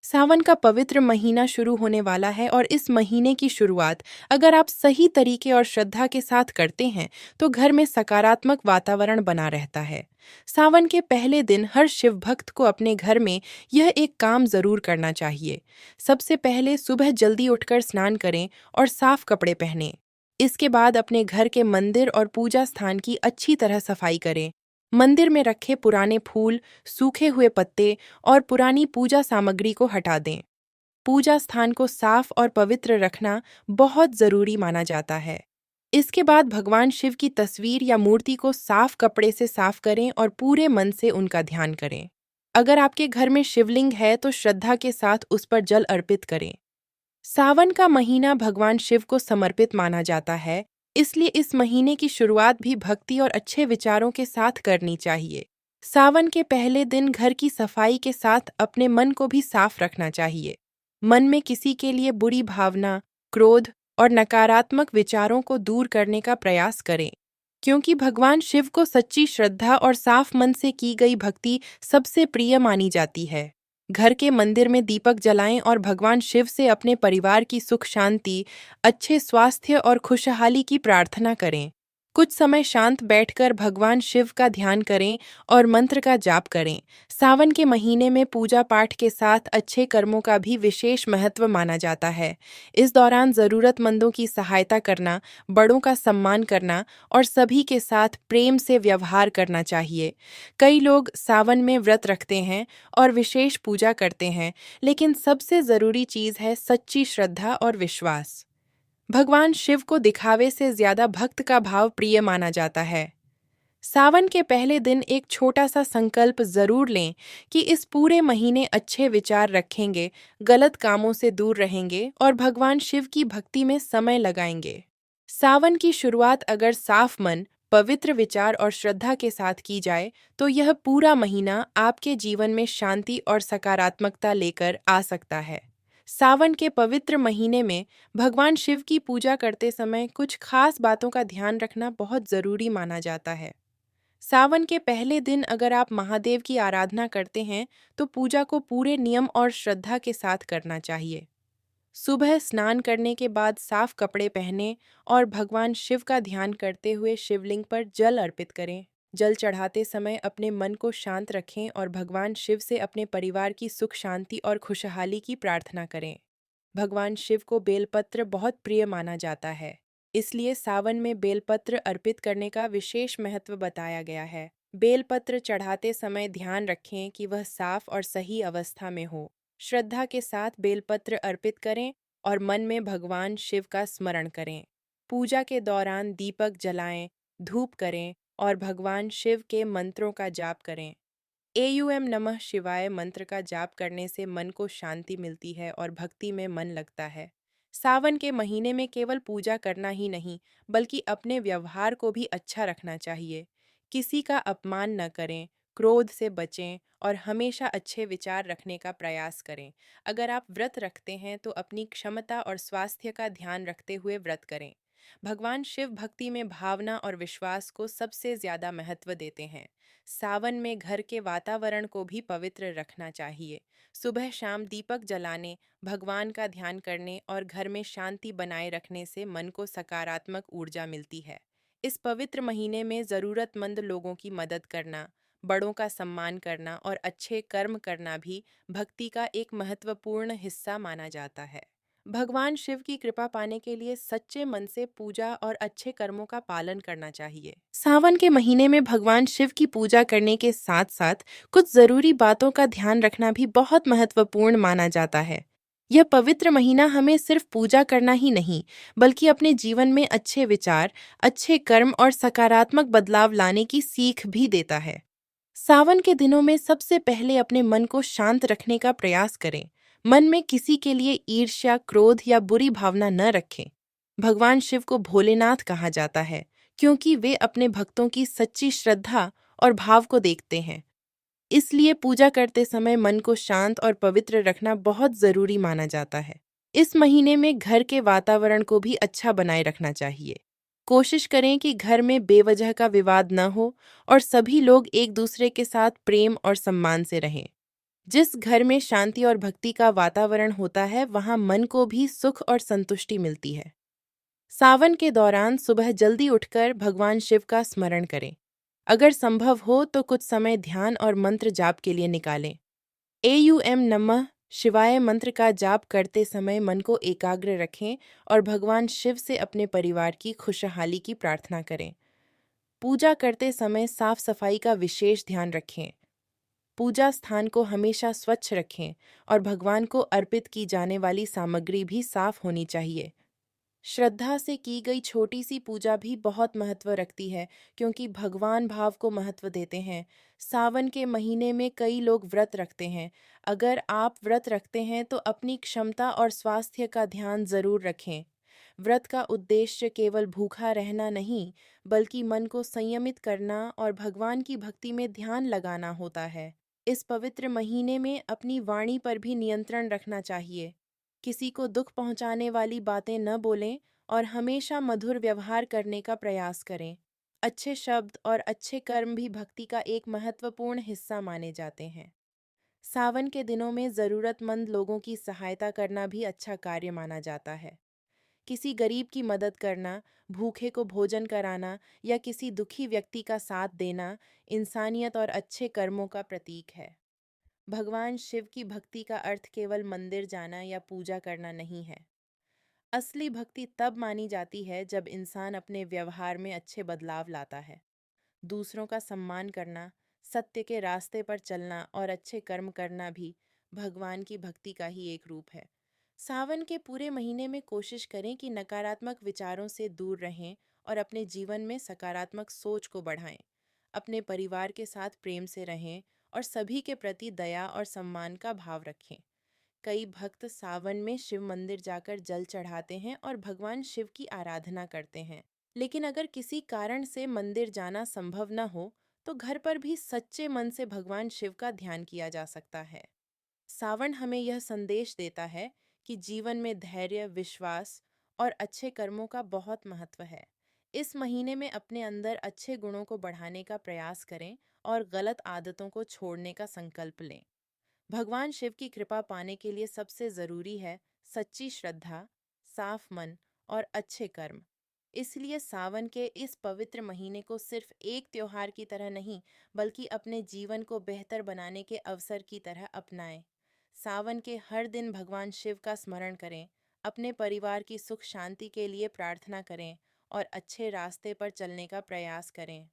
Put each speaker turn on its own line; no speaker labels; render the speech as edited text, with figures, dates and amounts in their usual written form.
सावन का पवित्र महीना शुरू होने वाला है और इस महीने की शुरुआत अगर आप सही तरीके और श्रद्धा के साथ करते हैं तो घर में सकारात्मक वातावरण बना रहता है। सावन के पहले दिन हर शिव भक्त को अपने घर में यह एक काम जरूर करना चाहिए। सबसे पहले सुबह जल्दी उठकर स्नान करें और साफ कपड़े पहनें। इसके बाद अपने घर के मंदिर और पूजा स्थान की अच्छी तरह सफाई करें। मंदिर में रखे पुराने फूल, सूखे हुए पत्ते और पुरानी पूजा सामग्री को हटा दें। पूजा स्थान को साफ और पवित्र रखना बहुत जरूरी माना जाता है। इसके बाद भगवान शिव की तस्वीर या मूर्ति को साफ कपड़े से साफ करें और पूरे मन से उनका ध्यान करें। अगर आपके घर में शिवलिंग है तो श्रद्धा के साथ उस पर जल अर्पित करें। सावन का महीना भगवान शिव को समर्पित माना जाता है, इसलिए इस महीने की शुरुआत भी भक्ति और अच्छे विचारों के साथ करनी चाहिए। सावन के पहले दिन घर की सफाई के साथ अपने मन को भी साफ रखना चाहिए। मन में किसी के लिए बुरी भावना, क्रोध और नकारात्मक विचारों को दूर करने का प्रयास करें, क्योंकि भगवान शिव को सच्ची श्रद्धा और साफ मन से की गई भक्ति सबसे प्रिय मानी जाती है। घर के मंदिर में दीपक जलाएं और भगवान शिव से अपने परिवार की सुख शांति, अच्छे स्वास्थ्य और खुशहाली की प्रार्थना करें। कुछ समय शांत बैठकर भगवान शिव का ध्यान करें और मंत्र का जाप करें। सावन के महीने में पूजा पाठ के साथ अच्छे कर्मों का भी विशेष महत्व माना जाता है। इस दौरान जरूरतमंदों की सहायता करना, बड़ों का सम्मान करना और सभी के साथ प्रेम से व्यवहार करना चाहिए। कई लोग सावन में व्रत रखते हैं और विशेष पूजा करते हैं, लेकिन सबसे जरूरी चीज है सच्ची श्रद्धा और विश्वास। भगवान शिव को दिखावे से ज्यादा भक्त का भाव प्रिय माना जाता है। सावन के पहले दिन एक छोटा सा संकल्प जरूर लें कि इस पूरे महीने अच्छे विचार रखेंगे, गलत कामों से दूर रहेंगे और भगवान शिव की भक्ति में समय लगाएंगे। सावन की शुरुआत अगर साफ मन, पवित्र विचार और श्रद्धा के साथ की जाए तो यह पूरा महीना आपके जीवन में शांति और सकारात्मकता लेकर आ सकता है। सावन के पवित्र महीने में भगवान शिव की पूजा करते समय कुछ खास बातों का ध्यान रखना बहुत जरूरी माना जाता है। सावन के पहले दिन अगर आप महादेव की आराधना करते हैं तो पूजा को पूरे नियम और श्रद्धा के साथ करना चाहिए। सुबह स्नान करने के बाद साफ कपड़े पहनें और भगवान शिव का ध्यान करते हुए शिवलिंग पर जल अर्पित करें। जल चढ़ाते समय अपने मन को शांत रखें और भगवान शिव से अपने परिवार की सुख शांति और खुशहाली की प्रार्थना करें। भगवान शिव को बेलपत्र बहुत प्रिय माना जाता है, इसलिए सावन में बेलपत्र अर्पित करने का विशेष महत्व बताया गया है। बेलपत्र चढ़ाते समय ध्यान रखें कि वह साफ और सही अवस्था में हो। श्रद्धा के साथ बेलपत्र अर्पित करें और मन में भगवान शिव का स्मरण करें। पूजा के दौरान दीपक जलाएं, धूप करें और भगवान शिव के मंत्रों का जाप करें। एयूएम नमः शिवाय मंत्र का जाप करने से मन को शांति मिलती है और भक्ति में मन लगता है। सावन के महीने में केवल पूजा करना ही नहीं, बल्कि अपने व्यवहार को भी अच्छा रखना चाहिए। किसी का अपमान न करें, क्रोध से बचें और हमेशा अच्छे विचार रखने का प्रयास करें। अगर आप व्रत रखते हैं तो अपनी क्षमता और स्वास्थ्य का ध्यान रखते हुए व्रत करें। भगवान शिव भक्ति में भावना और विश्वास को सबसे ज्यादा महत्व देते हैं। सावन में घर के वातावरण को भी पवित्र रखना चाहिए। सुबह शाम दीपक जलाने, भगवान का ध्यान करने और घर में शांति बनाए रखने से मन को सकारात्मक ऊर्जा मिलती है। इस पवित्र महीने में ज़रूरतमंद लोगों की मदद करना, बड़ों का सम्मान करना और अच्छे कर्म करना भी भक्ति का एक महत्वपूर्ण हिस्सा माना जाता है। भगवान शिव की कृपा पाने के लिए सच्चे मन से पूजा और अच्छे कर्मों का पालन करना चाहिए। सावन के महीने में भगवान शिव की पूजा करने के साथ साथ कुछ जरूरी बातों का ध्यान रखना भी बहुत महत्वपूर्ण माना जाता है। यह पवित्र महीना हमें सिर्फ पूजा करना ही नहीं, बल्कि अपने जीवन में अच्छे विचार, अच्छे कर्म और सकारात्मक बदलाव लाने की सीख भी देता है। सावन के दिनों में सबसे पहले अपने मन को शांत रखने का प्रयास करें। मन में किसी के लिए ईर्ष्या, क्रोध या बुरी भावना न रखें। भगवान शिव को भोलेनाथ कहा जाता है, क्योंकि वे अपने भक्तों की सच्ची श्रद्धा और भाव को देखते हैं। इसलिए पूजा करते समय मन को शांत और पवित्र रखना बहुत जरूरी माना जाता है। इस महीने में घर के वातावरण को भी अच्छा बनाए रखना चाहिए। कोशिश करें कि घर में बेवजह का विवाद न हो और सभी लोग एक दूसरे के साथ प्रेम और सम्मान से रहें। जिस घर में शांति और भक्ति का वातावरण होता है, वहाँ मन को भी सुख और संतुष्टि मिलती है। सावन के दौरान सुबह जल्दी उठकर भगवान शिव का स्मरण करें। अगर संभव हो तो कुछ समय ध्यान और मंत्र जाप के लिए निकालें। एयूएम नमः शिवाय मंत्र का जाप करते समय मन को एकाग्र रखें और भगवान शिव से अपने परिवार की खुशहाली की प्रार्थना करें। पूजा करते समय साफ सफाई का विशेष ध्यान रखें। पूजा स्थान को हमेशा स्वच्छ रखें और भगवान को अर्पित की जाने वाली सामग्री भी साफ होनी चाहिए। श्रद्धा से की गई छोटी सी पूजा भी बहुत महत्व रखती है, क्योंकि भगवान भाव को महत्व देते हैं। सावन के महीने में कई लोग व्रत रखते हैं। अगर आप व्रत रखते हैं तो अपनी क्षमता और स्वास्थ्य का ध्यान जरूर रखें। व्रत का उद्देश्य केवल भूखा रहना नहीं, बल्कि मन को संयमित करना और भगवान की भक्ति में ध्यान लगाना होता है। इस पवित्र महीने में अपनी वाणी पर भी नियंत्रण रखना चाहिए। किसी को दुख पहुंचाने वाली बातें न बोलें और हमेशा मधुर व्यवहार करने का प्रयास करें। अच्छे शब्द और अच्छे कर्म भी भक्ति का एक महत्वपूर्ण हिस्सा माने जाते हैं। सावन के दिनों में ज़रूरतमंद लोगों की सहायता करना भी अच्छा कार्य माना जाता है। किसी गरीब की मदद करना, भूखे को भोजन कराना या किसी दुखी व्यक्ति का साथ देना इंसानियत और अच्छे कर्मों का प्रतीक है। भगवान शिव की भक्ति का अर्थ केवल मंदिर जाना या पूजा करना नहीं है। असली भक्ति तब मानी जाती है जब इंसान अपने व्यवहार में अच्छे बदलाव लाता है। दूसरों का सम्मान करना, सत्य के रास्ते पर चलना और अच्छे कर्म करना भी भगवान की भक्ति का ही एक रूप है। सावन के पूरे महीने में कोशिश करें कि नकारात्मक विचारों से दूर रहें और अपने जीवन में सकारात्मक सोच को बढ़ाएं। अपने परिवार के साथ प्रेम से रहें और सभी के प्रति दया और सम्मान का भाव रखें। कई भक्त सावन में शिव मंदिर जाकर जल चढ़ाते हैं और भगवान शिव की आराधना करते हैं। लेकिन अगर किसी कारण से मंदिर जाना संभव न हो, तो घर पर भी सच्चे मन से भगवान शिव का ध्यान किया जा सकता है। सावन हमें यह संदेश देता है कि जीवन में धैर्य, विश्वास और अच्छे कर्मों का बहुत महत्व है। इस महीने में अपने अंदर अच्छे गुणों को बढ़ाने का प्रयास करें और गलत आदतों को छोड़ने का संकल्प लें। भगवान शिव की कृपा पाने के लिए सबसे ज़रूरी है सच्ची श्रद्धा, साफ मन और अच्छे कर्म। इसलिए सावन के इस पवित्र महीने को सिर्फ एक त्योहार की तरह नहीं, बल्कि अपने जीवन को बेहतर बनाने के अवसर की तरह अपनाएं। सावन के हर दिन भगवान शिव का स्मरण करें, अपने परिवार की सुख शांति के लिए प्रार्थना करें और अच्छे रास्ते पर चलने का प्रयास करें।